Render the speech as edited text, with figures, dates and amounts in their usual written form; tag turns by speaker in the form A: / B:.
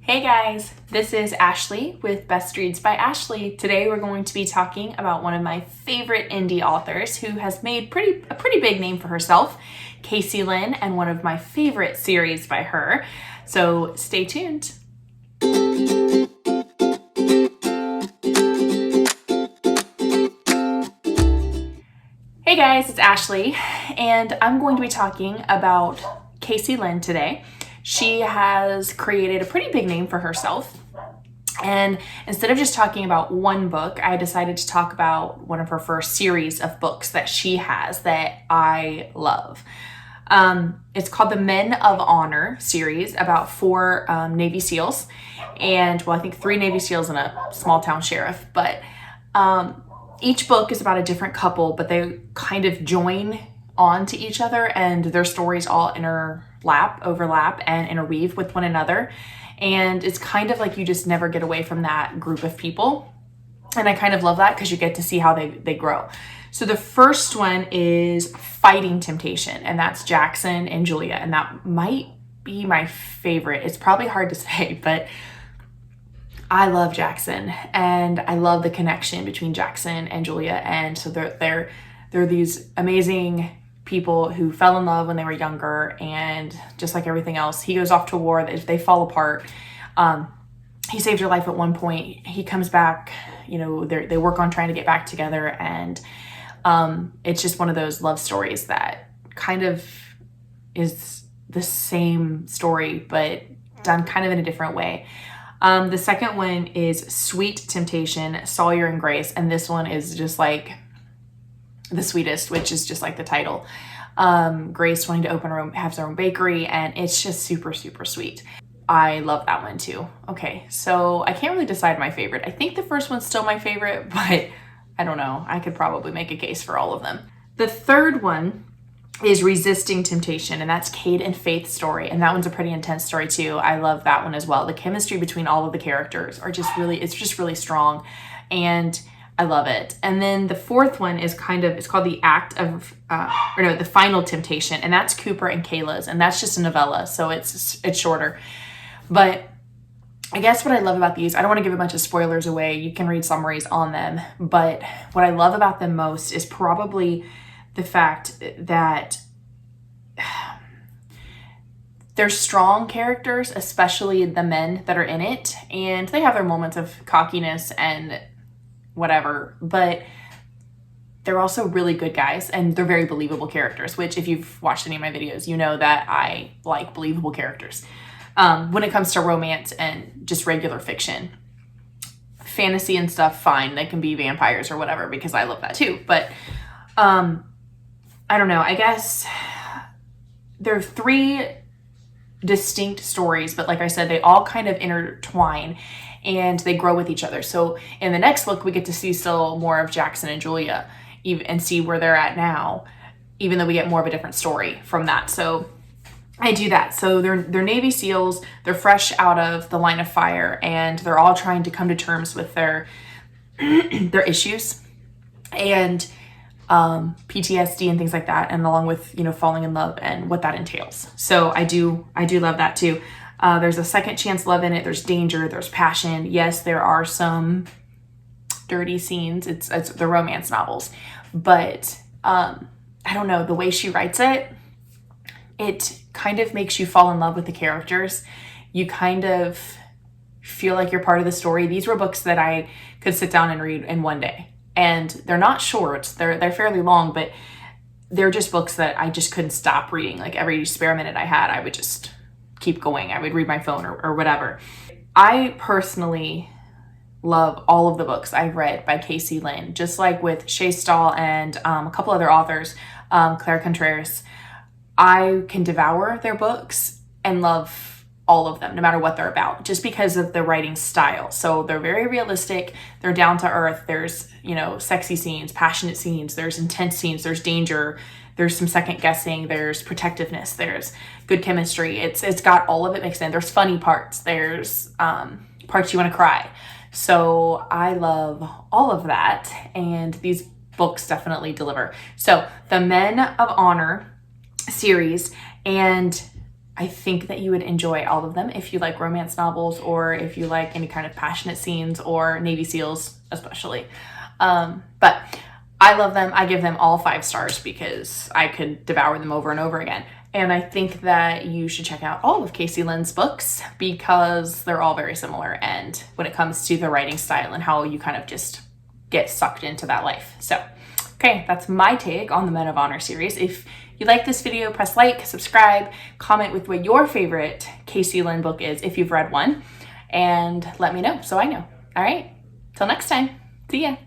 A: Hey guys, this is Ashley with Best Reads by Ashley. Today we're going to be talking about one of my favorite indie authors who has made a pretty big name for herself, Lynn, and one of my favorite series by her. So stay tuned. Hey guys, it's Ashley, and I'm going to be talking about Lynn today. She has created a pretty big name for herself. And instead of just talking about one book, I decided to talk about one of her first series of books that she has that I love. It's called the Men of Honor series, about 4 Navy SEALs. And, well, I think 3 Navy SEALs and a small town sheriff. But each book is about a different couple, but they kind of join on to each other, and their stories all overlap, and interweave with one another. And it's kind of like you just never get away from that group of people. And I kind of love that because you get to see how they grow. So the first one is Fighting Temptation, and that's Jackson and Julia. And that might be my favorite. It's probably hard to say, but I love Jackson, and I love the connection between Jackson and Julia. And so they're these amazing people who fell in love when they were younger, and just like everything else, he goes off to war. They fall apart. He saves her life at one point. He comes back, they work on trying to get back together, and it's just one of those love stories that kind of is the same story, but done kind of in a different way. The second one is Sweet Temptation, Sawyer and Grace, and this one is just like the sweetest, which is just like the title. Grace wanting to have her own bakery, and it's just super, super sweet. I love that one too. Okay, so I can't really decide my favorite. I think the first one's still my favorite, but I don't know. I could probably make a case for all of them. The third one is Resisting Temptation, and that's Kate and Faith's story, and that one's a pretty intense story too. I love that one as well. The chemistry between all of the characters it's just really strong, and I love it. And then the fourth one is it's called The Final Temptation, and that's Cooper and Kayla's, and that's just a novella, so it's shorter. But I guess what I love about these, I don't want to give a bunch of spoilers away. You can read summaries on them, but what I love about them most is probably the fact that they're strong characters, especially the men that are in it, and they have their moments of cockiness and whatever, but they're also really good guys, and they're very believable characters, which if you've watched any of my videos, you know that I like believable characters. When it comes to romance and just regular fiction, fantasy and stuff, fine, they can be vampires or whatever, because I love that too, but I don't know, I guess there are 3 distinct stories, but like I said, they all kind of intertwine and they grow with each other. So in the next book, we get to see still more of Jackson and Julia and see where they're at now, even though we get more of a different story from that. So I do that. So they're Navy SEALs, they're fresh out of the line of fire, and they're all trying to come to terms with their issues and PTSD and things like that, and along with falling in love and what that entails. So I do love that too. There's a second chance love in it. There's danger. There's passion. Yes, there are some dirty scenes. It's the romance novels, but I don't know, the way she writes it kind of makes you fall in love with the characters. You kind of feel like you're part of the story. These were books that I could sit down and read in one day. And they're not short, they're fairly long, but they're just books that I just couldn't stop reading. Like every spare minute I had, I would just keep going. I would read my phone or whatever. I personally love all of the books I've read by Lynn, just like with Shea Stahl and a couple other authors, Claire Contreras. I can devour their books and love all of them, no matter what they're about, just because of the writing style. So they're very realistic, they're down to earth, there's, sexy scenes, passionate scenes, there's intense scenes, there's danger, there's some second guessing, there's protectiveness, there's good chemistry. It's got all of it mixed in. There's funny parts, there's parts you want to cry. So I love all of that, and these books definitely deliver. So the Men of Honor series, and I think that you would enjoy all of them if you like romance novels, or if you like any kind of passionate scenes, or Navy SEALs especially. But I love them. I give them all 5 stars because I could devour them over and over again. And I think that you should check out all of Casey Lynn's books because they're all very similar. And when it comes to the writing style and how you kind of just get sucked into that life. So, okay, that's my take on the Men of Honor series. If you like this video, press like, subscribe, comment with what your favorite Casey Lynn book is if you've read one, and let me know so I know. All right, till next time. See ya.